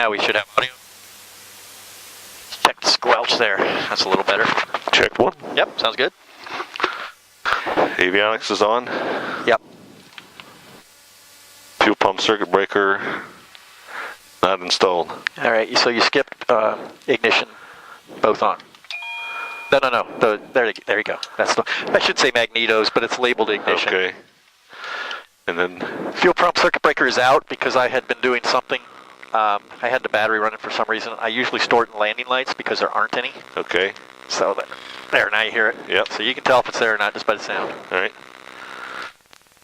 now we should have audio. Let's check the squelch there. That's a little better. Check one. Yep, sounds good. Avionics is on. Yep. Fuel pump circuit breaker not installed. All right, so you skipped ignition, both on. No. There you go. I should say magnetos, but it's labeled ignition. Okay. And then fuel pump circuit breaker is out because I had been doing something. I had the battery running for some reason. I usually store it in landing lights because there aren't any. Okay. So there, now you hear it. Yep. So you can tell if it's there or not just by the sound. All right.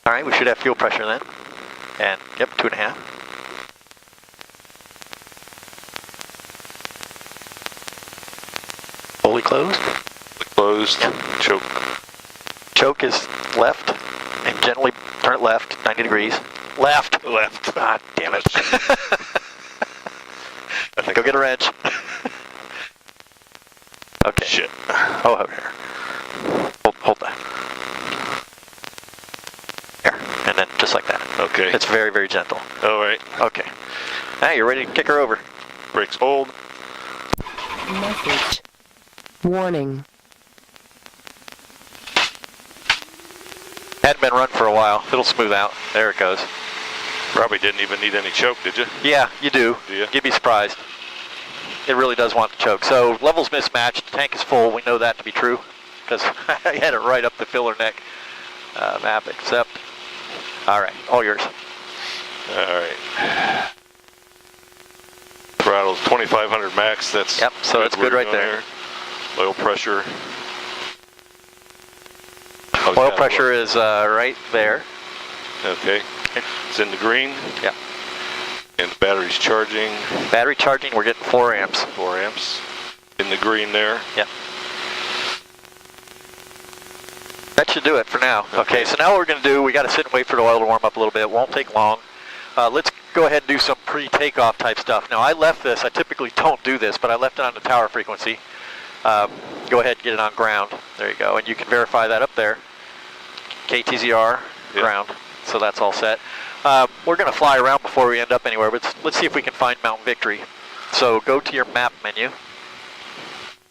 All right, we should have fuel pressure then. And, yep, 2.5. Fully closed. Closed. Yep. Choke. Choke is left, and gently turn it left, 90 degrees. Left. Left. Ah, damn it. I think Go get a wrench. Okay. Shit. Oh, over here. Hold that. There, and then just like that. Okay. It's very, very gentle. All right. Okay. Now you're ready to kick her over. Brakes hold. Message. Warning. Hadn't been run for a while. It'll smooth out. There it goes. Probably didn't even need any choke, did you? Yeah, you do. Do you? You'd be surprised. It really does want the choke. So levels mismatched. The tank is full. We know that to be true because I had it right up the filler neck map. Except, all right, all yours. All right. Throttle's 2,500 max. That's yep. So that's good right there. Oil pressure. Oil pressure is right there. Okay. It's in the green. Yeah. And the battery's charging. Battery charging, we're getting 4 amps. 4 amps. In the green there. Yep. That should do it for now. Okay, so now what we're going to do, we got to sit and wait for the oil to warm up a little bit. It won't take long. Let's go ahead and do some pre-takeoff type stuff. Now, I left this. I typically don't do this, but I left it on the tower frequency. Go ahead and get it on ground. There you go. And you can verify that up there. KTZR, ground. So that's all set. We're going to fly around before we end up anywhere, but let's see if we can find Mountain Victory. So go to your map menu,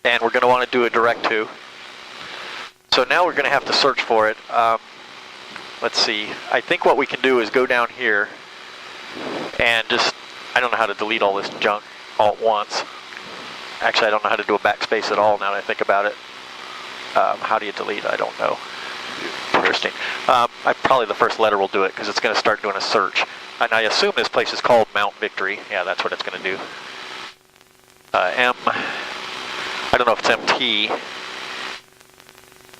and we're going to want to do a direct to. So now we're going to have to search for it. Let's see. I think what we can do is go down here and just, I don't know how to delete all this junk all at once. Actually, I don't know how to do a backspace at all now that I think about it. How do you delete? I don't know. Interesting. Probably the first letter will do it because it's going to start doing a search. And I assume this place is called Mount Victory. Yeah, that's what it's going to do. I don't know if it's MT.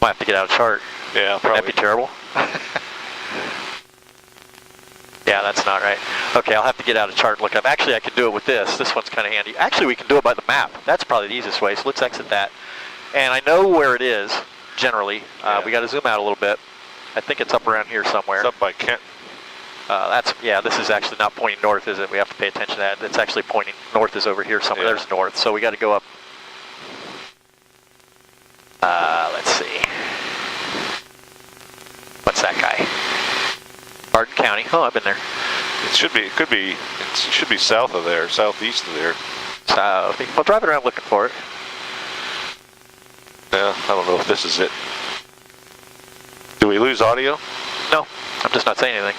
Might have to get out a chart. Yeah, probably. That'd be terrible. Yeah, that's not right. Okay, I'll have to get out a chart and look up. Actually, I can do it with this. This one's kind of handy. Actually, we can do it by the map. That's probably the easiest way, so let's exit that. And I know where it is, generally. We got to zoom out a little bit. I think it's up around here somewhere. It's up by Kent. This is actually not pointing north, is it? We have to pay attention to that. It's actually pointing north is over here somewhere. Yeah. There's north, so we got to go up. Let's see. What's that guy? Barton County. Oh, I've been there. It should be south of there, southeast of there. South. Well, drive it around looking for it. Yeah, I don't know if this is it. Do we lose audio? No, I'm just not saying anything.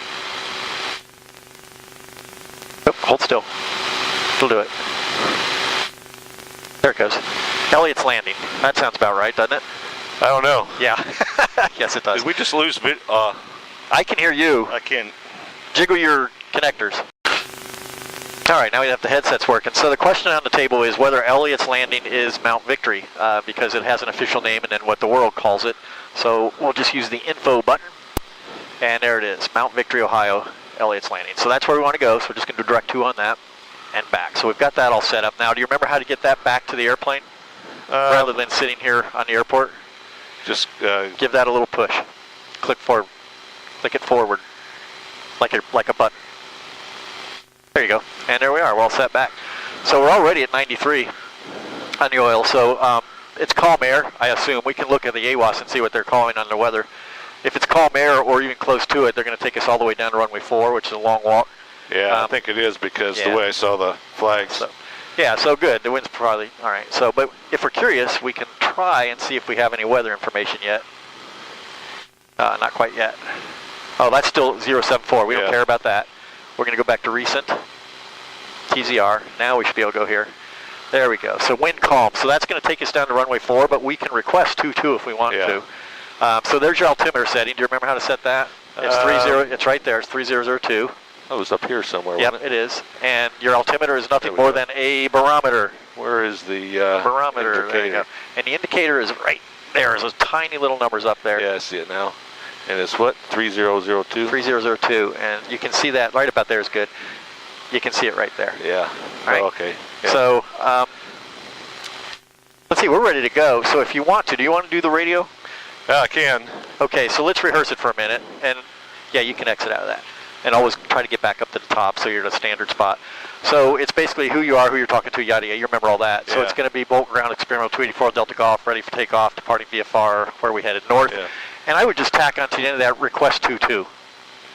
Oh, hold still. It'll do it. There it goes. Elliot's Landing. That sounds about right, doesn't it? I don't know. Yeah. Yes, it does. Did we just lose I can hear you. I can't. Jiggle your connectors. All right, now we have the headsets working. So the question on the table is whether Elliot's Landing is Mount Victory, because it has an official name and then what the world calls it. So we'll just use the info button, and there it is, Mount Victory, Ohio, Elliot's Landing. So that's where we want to go, so we're just going to do direct to on that and back. So we've got that all set up. Now, do you remember how to get that back to the airplane rather than sitting here on the airport? Just give that a little push. Click forward. Click it forward, like a button. There you go, and there we are, we're all set back. So we're already at 93 on the oil, so it's calm air, I assume. We can look at the AWAS and see what they're calling on the weather. If it's calm air or even close to it, they're going to take us all the way down to runway 4, which is a long walk. Yeah, I think it is because the way I saw the flags. So, yeah, so good. The wind's probably all right. So, but if we're curious, we can try and see if we have any weather information yet. Not quite yet. Oh, that's still 074. We don't care about that. We're going to go back to recent. TZR. Now we should be able to go here. There we go. So wind calm. So that's going to take us down to runway 4, but we can request 22 if we want to. So there's your altimeter setting. Do you remember how to set that? It's 30. It's right there. It's 3002. Oh, it was up here somewhere. Yep, wasn't it is. And your altimeter is nothing more than a barometer. Where is the barometer? indicator? There you go. And the indicator is right there. There's those tiny little numbers up there. Yeah, I see it now. And it's what? 3002? 3002. And you can see that right about there is good. You can see it right there. Yeah. Right. Oh, okay. Yeah. So, let's see, we're ready to go. So if you want to, do you want to do the radio? I can. Okay, so let's rehearse it for a minute. And yeah, you can exit out of that. And always try to get back up to the top so you're at a standard spot. So it's basically who you are, who you're talking to, yada yada. You remember all that. So it's going to be Bolt Ground Experimental 284 Delta Golf, ready for takeoff, departing VFR, where we headed north. Yeah. And I would just tack onto the end of that request 22.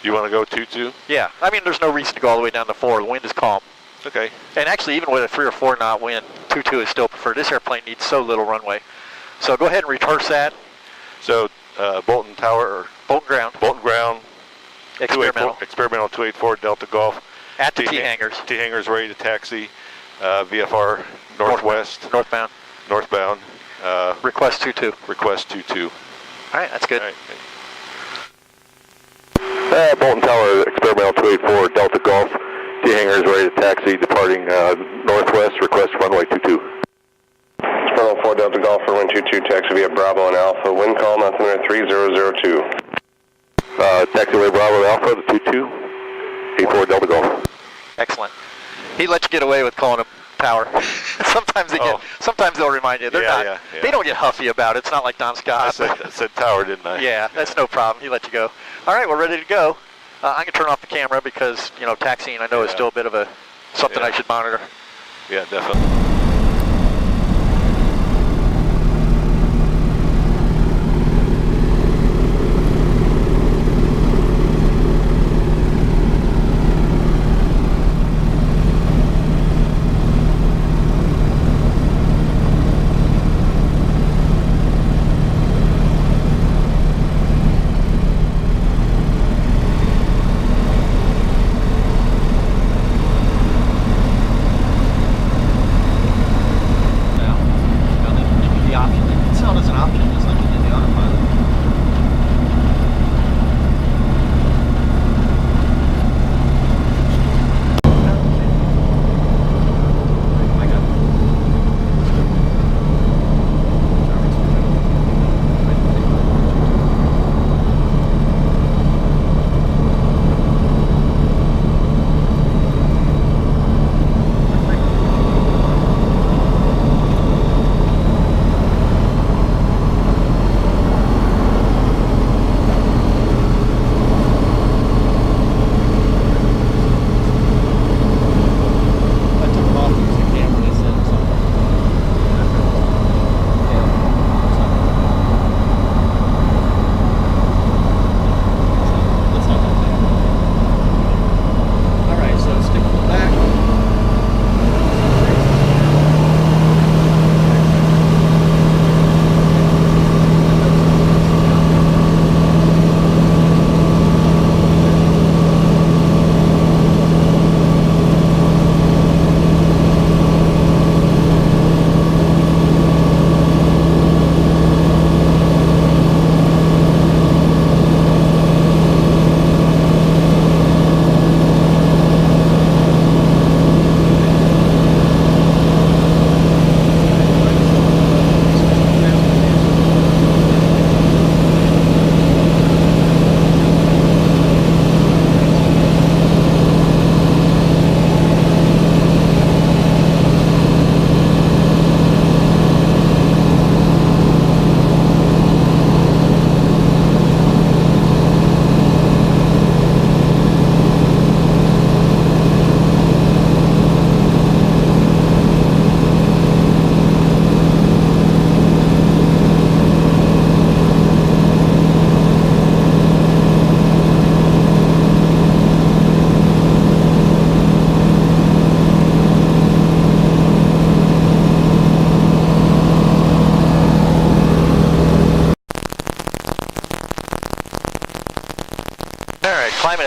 You want to go 22? Yeah. I mean, there's no reason to go all the way down to 4. The wind is calm. Okay. And actually, even with a 3 or 4 knot wind, 22 is still preferred. This airplane needs so little runway. So go ahead and rehearse that. So Bolton Tower or Bolton Ground. Bolton Ground. Experimental. Experimental 284 Delta Golf. At the T-hangars. T-hangars ready to taxi. VFR northwest. Northbound. Northbound. Request 22. Request 22. All right, that's good. All right. Bolton Tower, Experimental 284 Delta Golf. T-hangars ready to taxi, departing northwest. Request runway 22. Experimental 4 Delta Golf for wind 22, taxi via Bravo and Alpha. Wind calm, altimeter 3002. Taxiway Bravo Alpha, the 22. 84 Delta Golf. Excellent. He let you get away with calling him Tower. Sometimes they get. Sometimes they'll remind you. They're not. Yeah. They don't get huffy about it. It's not like Don Scott. I said Tower, didn't I? Yeah, that's no problem. He let you go. All right, we're ready to go. I can turn off the camera because taxiing I know is still a bit of a something I should monitor. Yeah, definitely.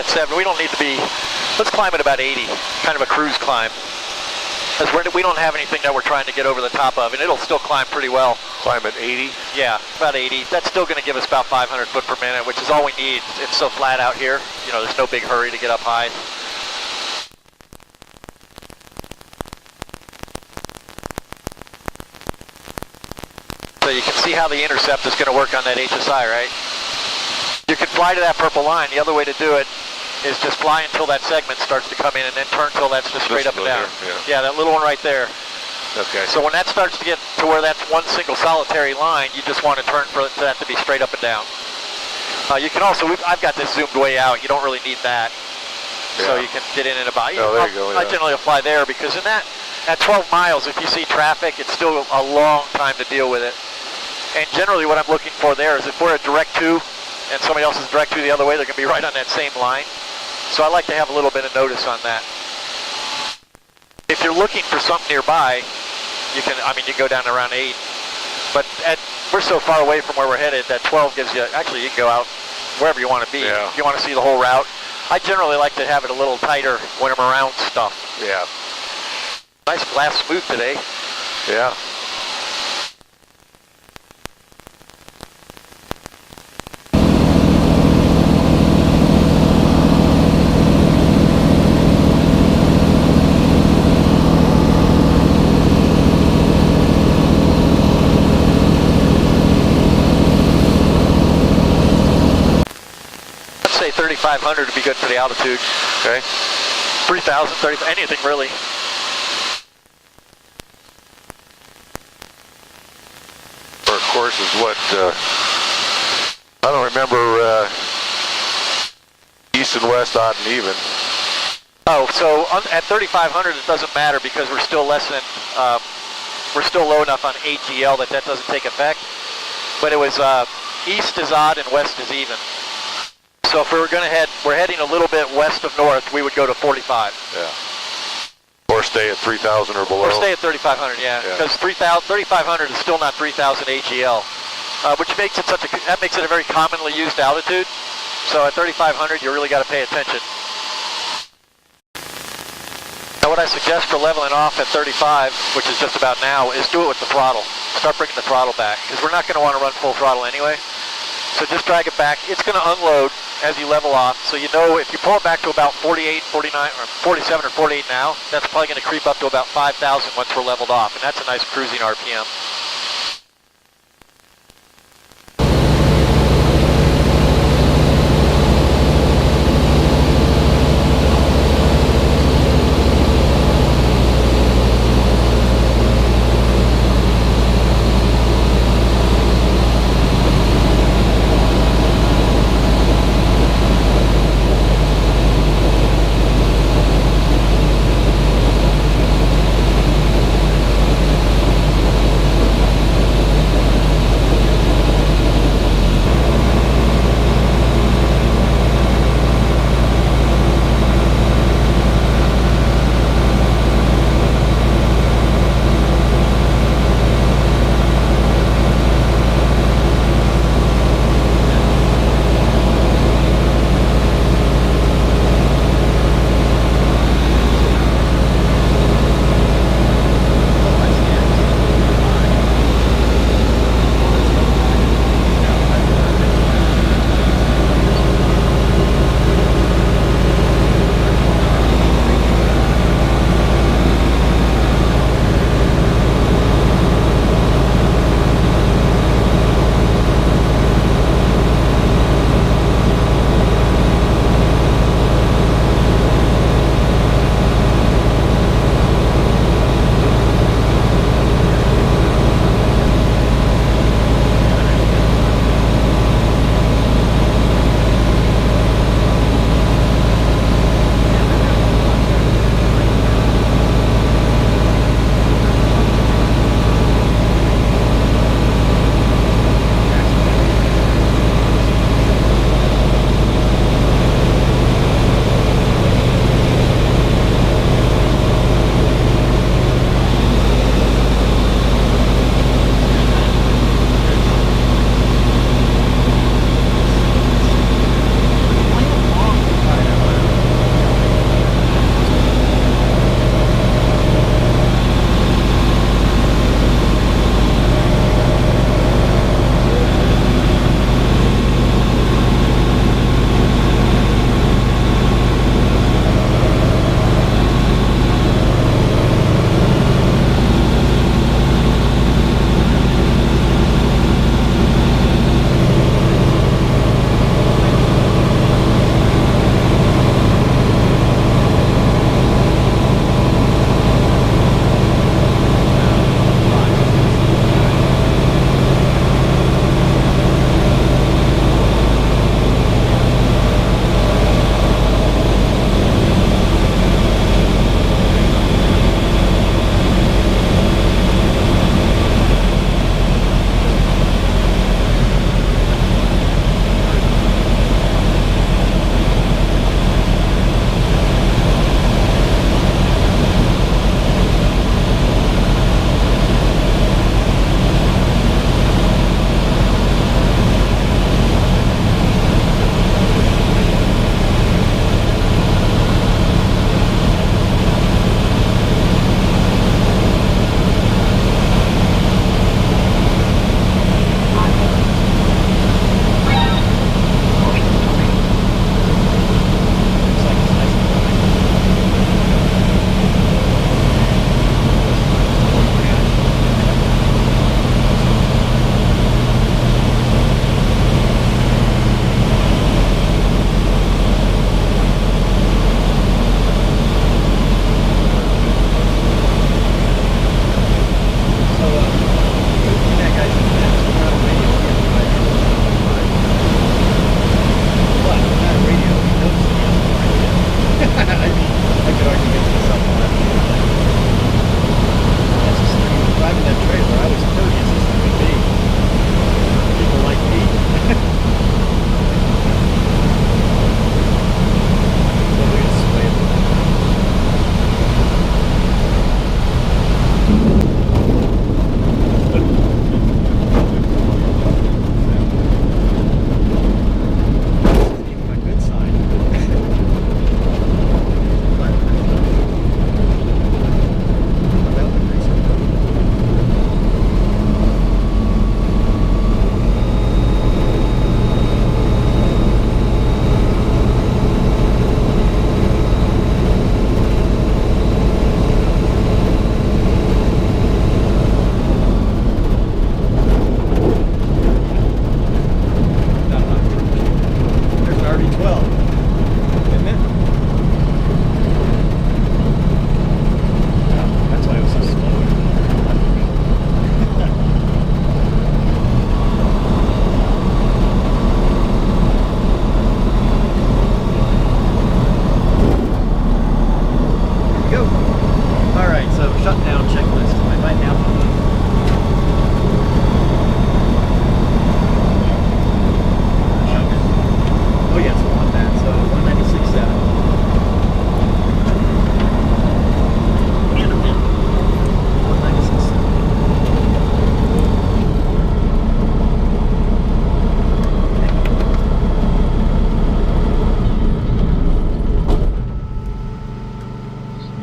at 7. We don't need to be, let's climb at about 80, kind of a cruise climb. Because we don't have anything that we're trying to get over the top of, and it'll still climb pretty well. Climb at 80? Yeah, about 80. That's still going to give us about 500 foot per minute, which is all we need. It's so flat out here. You know, there's no big hurry to get up high. So you can see how the intercept is going to work on that HSI, right? You can fly to that purple line. The other way to do it is just fly until that segment starts to come in and then turn till that's just straight up and down. Yeah, that little one right there. Okay. So when that starts to get to where that's one single solitary line, you just want to turn for that to be straight up and down. You can also, I've got this zoomed way out. You don't really need that. Yeah. So you can get in and about. Oh, there you go. I generally fly there because in that, at 12 miles, if you see traffic, it's still a long time to deal with it. And generally what I'm looking for there is if we're a direct to and somebody else is direct to the other way, they're going to be right on that same line. So I like to have a little bit of notice on that. If you're looking for something nearby, you can, I mean, you can go down to around 8. But we're so far away from where we're headed that 12 gives you, actually you can go out wherever you want to be. Yeah. If you want to see the whole route. I generally like to have it a little tighter when I'm around stuff. Yeah. Nice glass smooth today. Yeah. Say 3,500 would be good for the altitude. Okay. 3,000, 30, anything really. Or of course is what, I don't remember, east and west, odd and even. Oh, so at 3,500 it doesn't matter because we're still less than, we're still low enough on AGL that doesn't take effect. But it was east is odd and west is even. So if we were going to we're heading a little bit west of north, we would go to 45. Yeah. Or stay at 3,000 or below. Or stay at 3,500, yeah. Because 3,500 is still not 3,000 AGL, which makes it that makes it a very commonly used altitude. So at 3,500, you really got to pay attention. Now what I suggest for leveling off at 35, which is just about now, is do it with the throttle. Start bringing the throttle back, because we're not going to want to run full throttle anyway. So just drag it back. It's going to unload as you level off. So you know if you pull it back to about 48, 49, or 47 or 48 now, that's probably going to creep up to about 5,000 once we're leveled off. And that's a nice cruising RPM.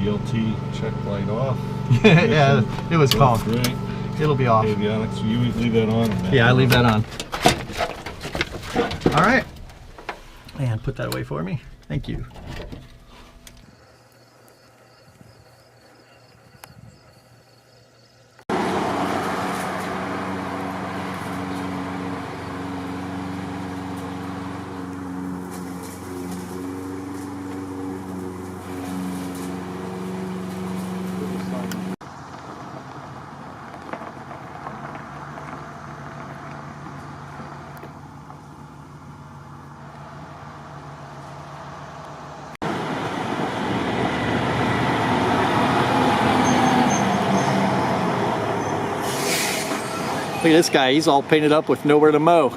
VLT check light off. Yeah, it was Both called. right. It'll be off. Avionics, you leave that on. Yeah, I leave that on. All right. And put that away for me. Thank you. Look at this guy, he's all painted up with nowhere to mow.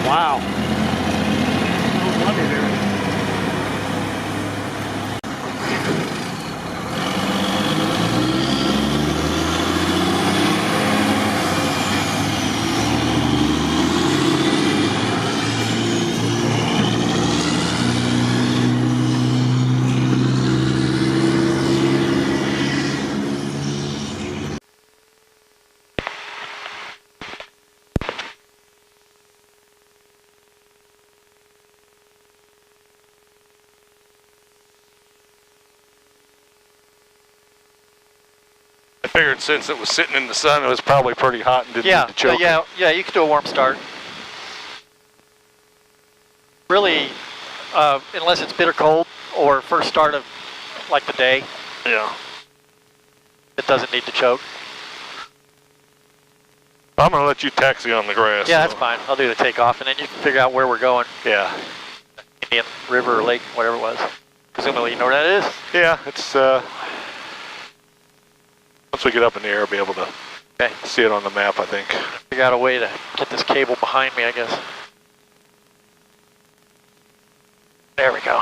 Wow. No wonder there. I figured since it was sitting in the sun, it was probably pretty hot and didn't need to choke. Yeah, you could do a warm start. Really, unless it's bitter cold or first start of like the day, Yeah. it doesn't need to choke. I'm gonna let you taxi on the grass. Yeah, so. that's fine. I'll do the takeoff, and then you can figure out where we're going. Yeah. Indian River or Lake, whatever it was. Presumably you know where that is? Yeah, it's, once we get up in the air, I'll be able to see it on the map, I think. Figure out a way to get this cable behind me, I guess. There we go.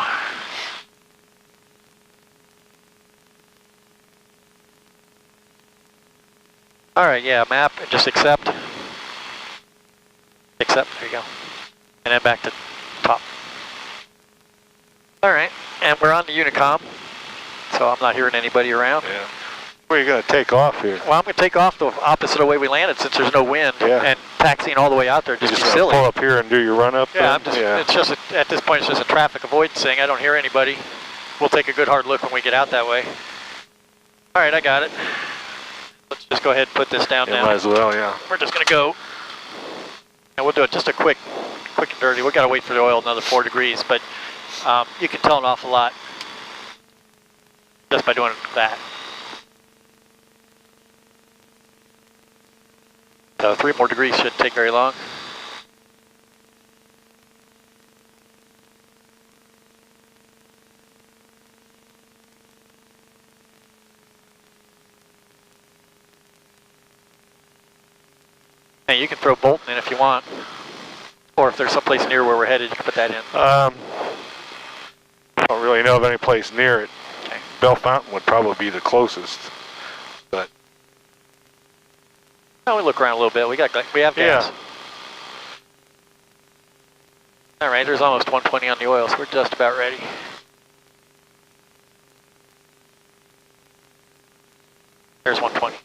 All right, yeah, map, and just accept. Accept, there you go. And then back to top. All right, and we're on the Unicom, so I'm not hearing anybody around. Yeah. Where are you gonna take off here? Well, I'm going to take off the opposite of the way we landed since there's no wind, Yeah. and taxiing all the way out there You just be just silly. pull up here and do your run up? Yeah, then? it's just at this point it's just a traffic avoidance thing. I don't hear anybody. We'll take a good hard look when we get out that way. All right, I got it. Let's just go ahead and put this down Yeah, now. might as well, yeah. We're just going to go, and we'll do it just a quick and dirty. We've got to wait for the oil another 4 degrees, but you can tell an awful lot just by doing that. So 3 more degrees shouldn't take very long. And you can throw Bolton in if you want, or if there's someplace near where we're headed, you can put that in. I don't really know of any place near it. Okay. Bell Fountain would probably be the closest, but Well, we look around a little bit. We have gas. yeah. All right, there's almost 120 on the oil, so we're just about ready. There's 120.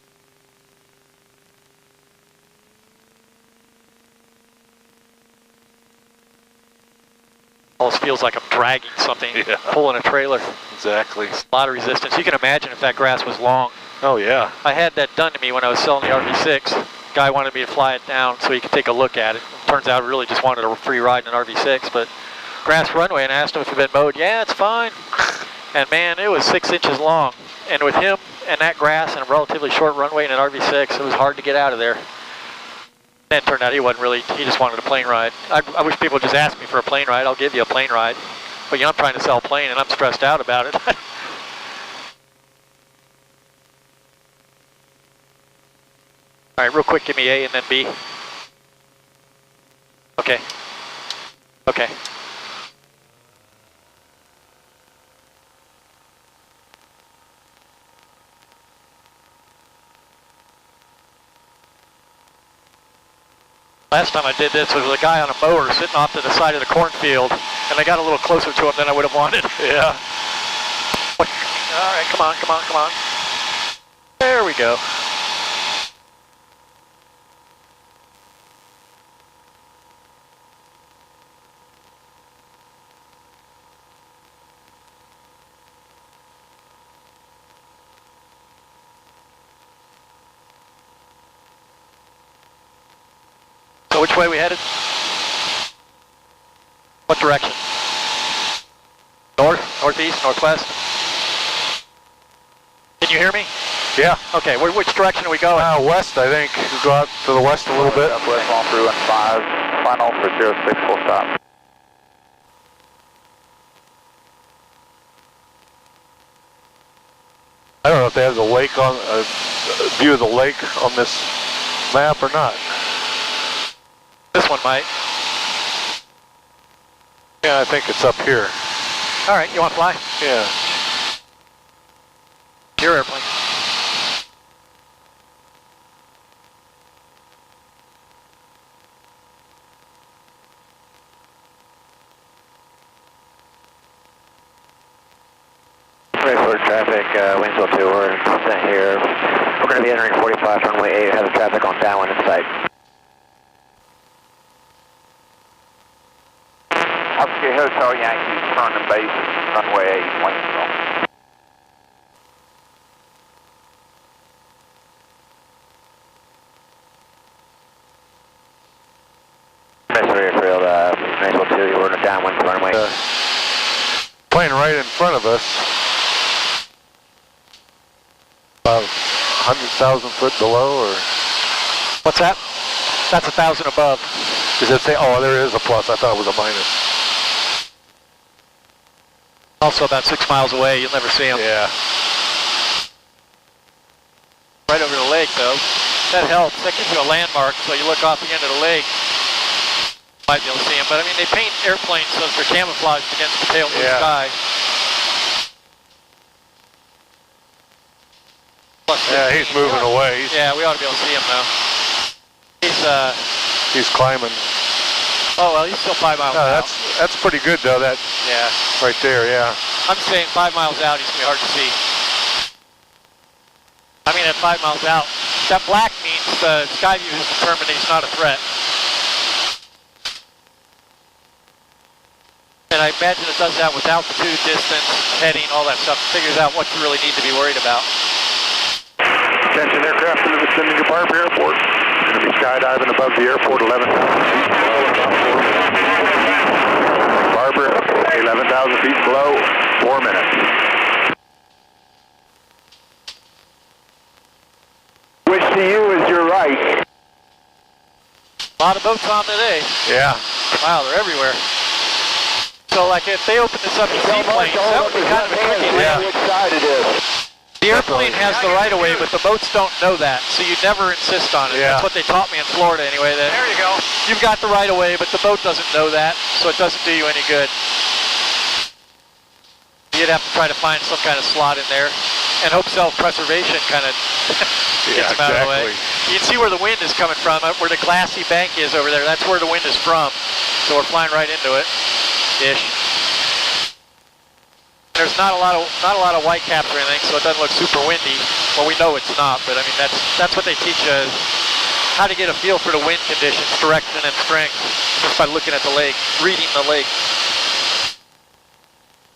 Almost feels like I'm dragging something, Yeah. pulling a trailer. Exactly. A lot of resistance. You can imagine if that grass was long. Oh yeah. I had that done to me when I was selling the RV6. Guy wanted me to fly it down so he could take a look at it. Turns out I really just wanted a free ride in an RV6, but grass runway, and I asked him if it had been mowed. Yeah, it's fine. And man, it was 6 inches long. And with him and that grass and a relatively short runway in an RV6, it was hard to get out of there. Then it turned out he wasn't really, he just wanted a plane ride. I wish people would just ask me for a plane ride. I'll give you a plane ride. But I'm trying to sell a plane and I'm stressed out about it. All right, real quick, give me A and then B. Okay. Okay. Last time I did this, there was a guy on a mower sitting off to the side of the cornfield, and I got a little closer to him than I would have wanted. Yeah. All right, come on, come on, come on. There we go. So which way we headed? What direction? North, northeast, northwest? Can you hear me? Yeah. Okay, which direction are we going? West, I think. We'll go out to the west a little bit. Southwest, all through and 5, final for 06, full stop. I don't know if they have the lake on, a view of the lake on this map or not. This one might. Yeah, I think it's up here. All right, you want to fly? Yeah. Your airplane. Forward traffic, Winslow 2, we're sent here. We're going to be entering 45, runway 8, has traffic on downwind in sight. Okay, Hotel Yankee, turn to base, runway 8, Winslow. Missile airfield, Winslow 2, we're in a downwind for runway. Plane right in front of us. About 100,000 foot below, or? What's that? That's 1,000 above. Does it say, oh, there is a plus. I thought it was a minus. Also about 6 miles away, you'll never see them. Yeah. Right over the lake though. That helps, that gives you a landmark, so you look off the end of the lake. Might be able to see them, but I mean they paint airplanes so they're camouflaged against the pale blue sky. Plus Yeah, he's moving away. Yeah, we ought to be able to see him though. He's climbing. Oh well, he's still 5 miles out. That's pretty good though, that Yeah. right there, yeah. I'm saying 5 miles out, he's going to be hard to see. I mean, at 5 miles out, that black means the sky view has determined he's not a threat. And I imagine it does that with altitude, distance, heading, all that stuff. It figures out what you really need to be worried about. Attention aircraft in the vicinity of Barber Airport. Going to be skydiving above the airport, 11,000 feet below in about 4 minutes. Barber, 11,000 feet below, 4 minutes. Wish to you is your right. A lot of boats on today. Yeah. Wow, they're everywhere. So, like, if they open this up to seaplanes, that would be kind of a tricky Yeah. landing. Which side it is. The airplane has the right of way, but the boats don't know that, so you never insist on it. Yeah. That's what they taught me in Florida anyway. That there you go. You've got the right of way, but the boat doesn't know that, so it doesn't do you any good. You'd have to try to find some kind of slot in there, and hope self-preservation kind of gets them out of the way. You can see where the wind is coming from, where the glassy bank is over there. That's where the wind is from. So we're flying right into it, ish. There's not a lot of white caps or anything, so it doesn't look super windy. Well, we know it's not, but I mean that's what they teach you, is how to get a feel for the wind conditions, direction and strength, just by looking at the lake, reading the lake.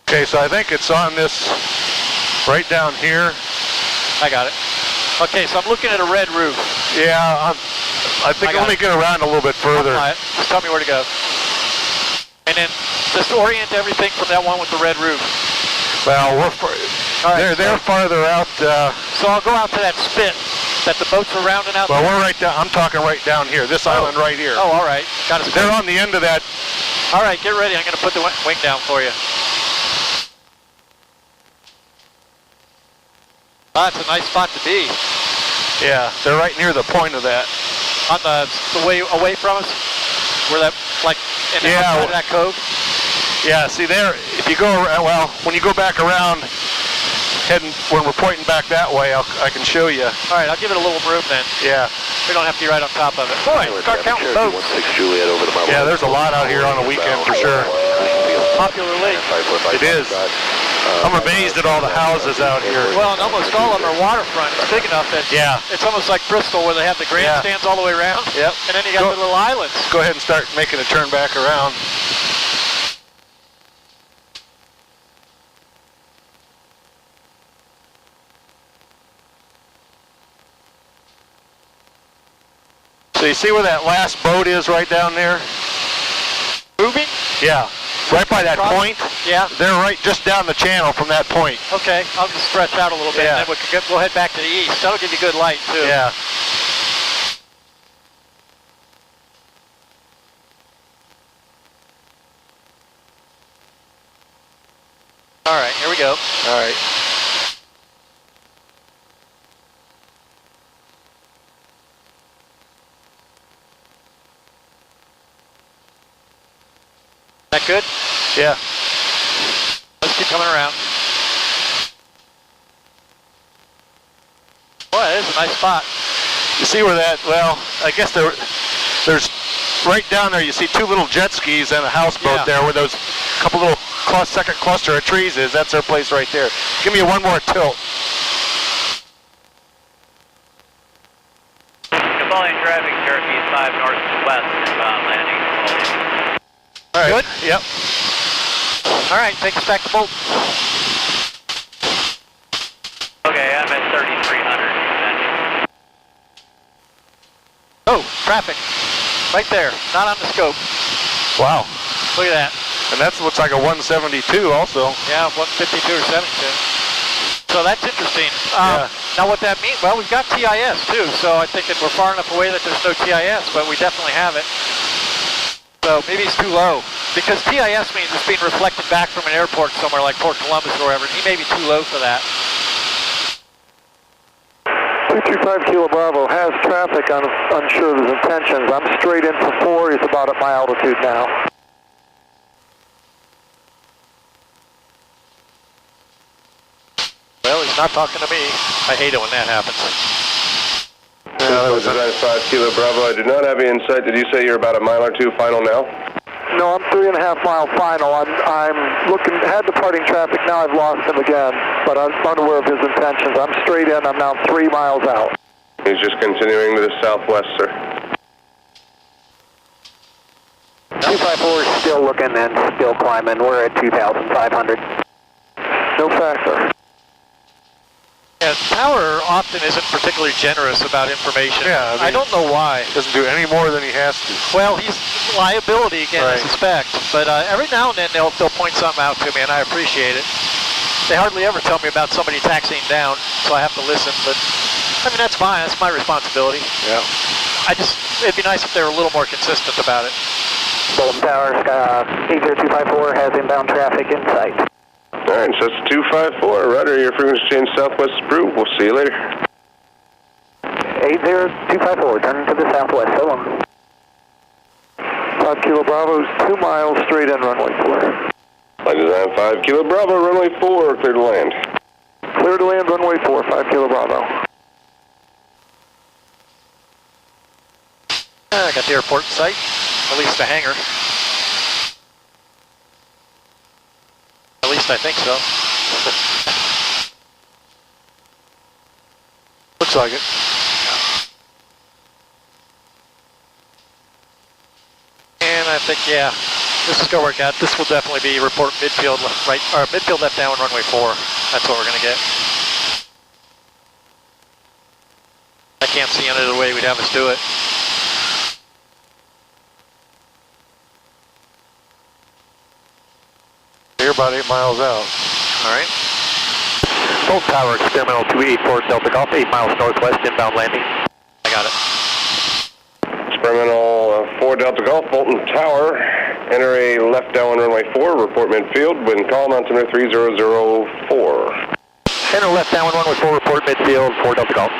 Okay, so I think it's on this right down here. I got it. Okay, so I'm looking at a red roof. Yeah, I think let me get around a little bit further. All right, just tell me where to go. And then just orient everything from that one with the red roof. Well, All right, they're farther out. So I'll go out to that spit That the boats are rounding out Well, there? we're right down, I'm talking right down here, this island right here. Oh, all right. Got us. They're on the end of that. All right, get ready. I'm going to put the wing down for you. Ah, it's a nice spot to be. Yeah, they're right near the point of that. On the way away from us? Where that, like, in the outside of that cove? Yeah, see there, if you go around, well, when you go back around, heading, when we're pointing back that way, I can show you. All right, I'll give it a little room then. Yeah. We don't have to be right on top of it. Boy, start counting boats. Yeah, there's a lot out here on a weekend for sure. Popular lake. It is. I'm amazed at all the houses out here. Well, and almost all of them are waterfront. It's big enough that it's almost like Bristol where they have the grandstands all the way around. Yep. And then you got the little islands. Go ahead and start making a turn back around. So you see where that last boat is right down there? Moving? Yeah. Right by that point? Yeah. They're right just down the channel from that point. Okay, I'll just stretch out a little bit and then we'll head back to the east. That'll give you good light too. Yeah. All right, here we go. All right. That good? Yeah. Let's keep coming around. Boy, that is a nice spot. You see where that, well, I guess there's right down there, you see two little jet skis and a houseboat there where those couple little second cluster of trees is. That's their place right there. Give me one more tilt. Following traffic, Cherokee 5 northwest, landing. All right. Good? Yep. All right, take us back to boat. Okay, I'm at 3,300. Oh, traffic. Right there, not on the scope. Wow. Look at that. And that looks like a 172 also. Yeah, 152 or 72. So that's interesting. Now what that means, well, we've got TIS too, so I think that we're far enough away that there's no TIS, but we definitely have it. So maybe it's too low. Because TIS means it's being reflected back from an airport somewhere like Port Columbus or wherever, and he may be too low for that. 225 Kilo Bravo has traffic on unsure of his intentions. I'm straight in for 4. He's about at my altitude now. Well, he's not talking to me. I hate it when that happens. Yeah, that was 5 Kilo Bravo. I do not have you in sight. Did you say you're about a mile or two final now? No, I'm 3.5 mile final. I'm looking, had departing traffic, now I've lost him again, but I'm unaware of his intentions. I'm straight in, I'm now 3 miles out. He's just continuing to the southwest, sir. 254 is still looking and still climbing. We're at 2,500. No factor. Yeah, Tower often isn't particularly generous about information. Yeah, I don't know why. Doesn't do any more than he has to. Well, he's liability again, I suspect. But every now and then they'll point something out to me, and I appreciate it. They hardly ever tell me about somebody taxiing down, so I have to listen. But I mean, that's fine. That's my responsibility. Yeah. It'd be nice if they were a little more consistent about it. Bolton Tower, 80254 has inbound traffic in sight. Alright, so it's 254. Rudder, your frequency change southwest is approved. We'll see you later. 80254, turning to the southwest. So long. 5 Kilo Bravo's 2 miles straight in runway 4. I design 5 Kilo Bravo, runway 4, clear to land. Clear to land, runway 4, 5 Kilo Bravo. I got the airport in sight, at least the hangar. At least I think so. Looks like it. And I think, yeah, this is going to work out. This will definitely be report midfield right, or midfield left down runway 4. That's what we're going to get. I can't see any other way we'd have us do it. You're about 8 miles out. All right. Hold Tower, experimental 284 Delta Golf, 8 miles northwest, inbound landing. I got it. Experimental 4 Delta Golf, Bolton Tower. Enter a left downwind runway 4, report midfield, wind calm, altimeter 3004. Enter left downwind runway 4, report midfield, 4 Delta Golf.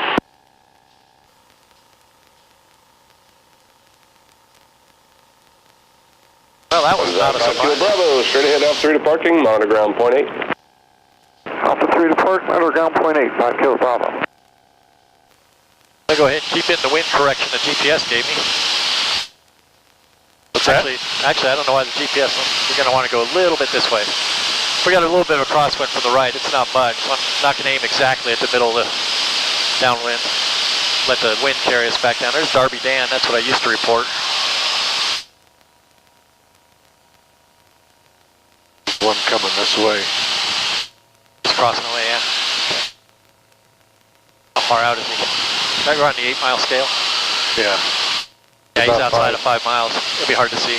Well, that was not a Kilo surprise. Bravo, straight ahead Alpha 3 to parking, monitor ground point 8. Alpha 3 to park, monitor ground point 8, 5 Kilo Bravo. I'll go ahead and keep in the wind correction the GPS gave me. What's that? Actually, I don't know why the GPS, we're going to want to go a little bit this way. We got a little bit of a crosswind from the right. It's not much, so I'm not going to aim exactly at the middle of the downwind. Let the wind carry us back down. There's Darby Dan, that's what I used to report. One coming this way. He's crossing away, yeah. How far out is he? Right on the 8 mile scale? Yeah. Yeah, he's About outside 5. of 5 miles. It'll be hard to see.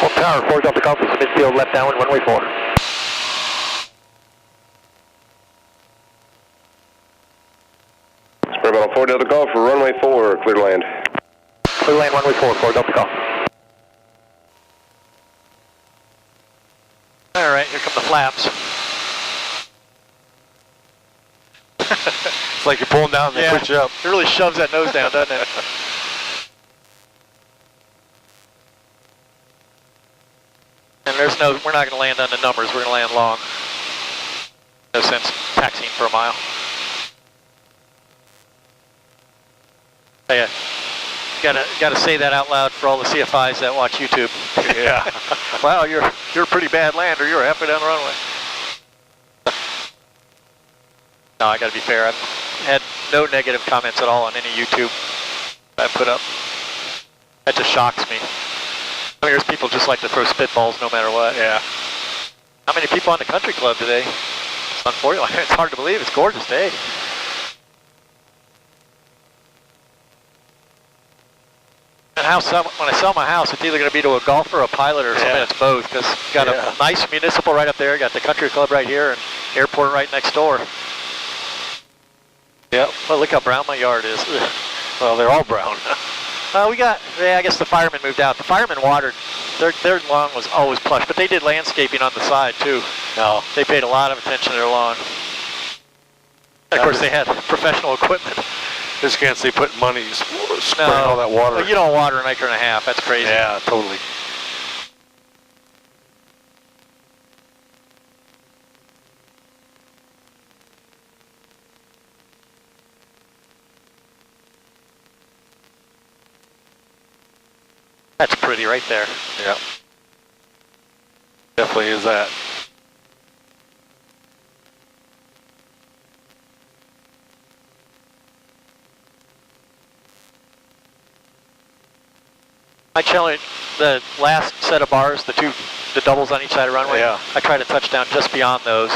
Hold Tower, 4 Delta Golf, is midfield left downwind, runway 4. Experimental 4 Delta Golf for runway 4, clear to land. Clear land, runway 4, 4 Delta Golf. All right, here come the flaps. It's like you're pulling down, they push you up. It really shoves that nose down, doesn't it? And we're not going to land on the numbers, we're going to land long. No sense taxiing for a mile. Yeah, gotta say that out loud for all the CFIs that watch YouTube. Yeah. Wow, you're a pretty bad lander. You're halfway down the runway. No, I gotta be fair. I've had no negative comments at all on any YouTube I put up. That just shocks me. I mean, there's people just like to throw spitballs no matter what. Yeah. How many people on the country club today? It's unfortunate. It's hard to believe. It's a gorgeous day. And when I sell my house, it's either going to be to a golfer, a pilot, or somebody that's both. Because got a nice municipal right up there, got the country club right here, and airport right next door. Yep. Well, look how brown my yard is. Ugh. Well, they're all brown. I guess the firemen moved out. The firemen watered. Their lawn was always plush, but they did landscaping on the side too. No. They paid a lot of attention to their lawn. And of course, they had professional equipment. Just can't see putting money, spraying all that water. Well, you don't water an acre and a half. That's crazy. Yeah, totally. That's pretty right there. Yeah. Definitely is that. I challenge the last set of bars, the doubles on each side of the runway. Yeah. I try to touch down just beyond those.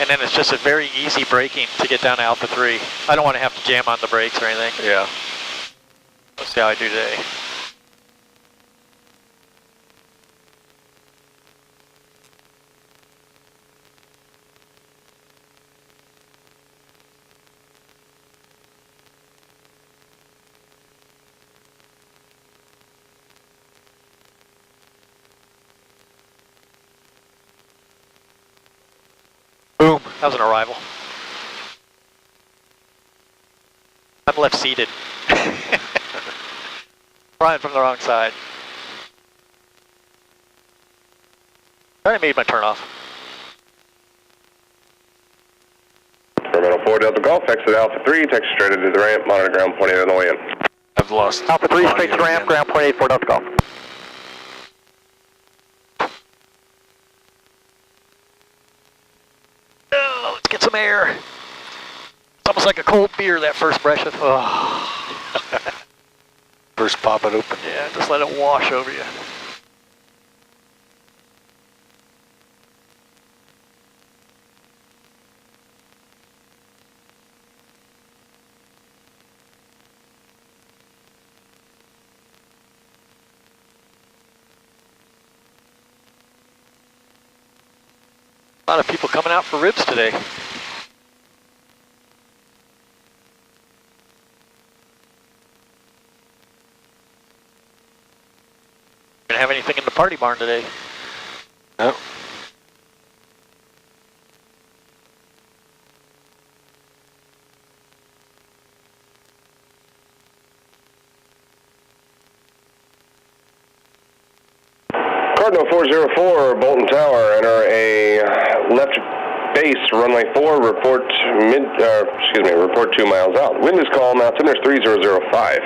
And then it's just a very easy braking to get down to Alpha 3. I don't want to have to jam on the brakes or anything. Yeah. Let's see how I do today. Boom, that was an arrival. I'm left seated. Flying from the wrong side. I made my turn off. Terminal 4 Delta Golf, exit Alpha 3, taxi straight into the ramp, monitor ground point 8 on the way in. I've lost. Alpha 3, straight to audio ramp, again. ground point 84 Delta Golf. Oh, let's get some air. It's almost like a cold beer, that first breath. Oh. First pop it open. Yeah, just let it wash over you. A lot of people coming out for ribs today. Gonna have anything in the party barn today? No. Cardinal 404, Bolton Tower, enter a left base, runway 4, report 2 miles out. Wind is calm, altimeter is 3005.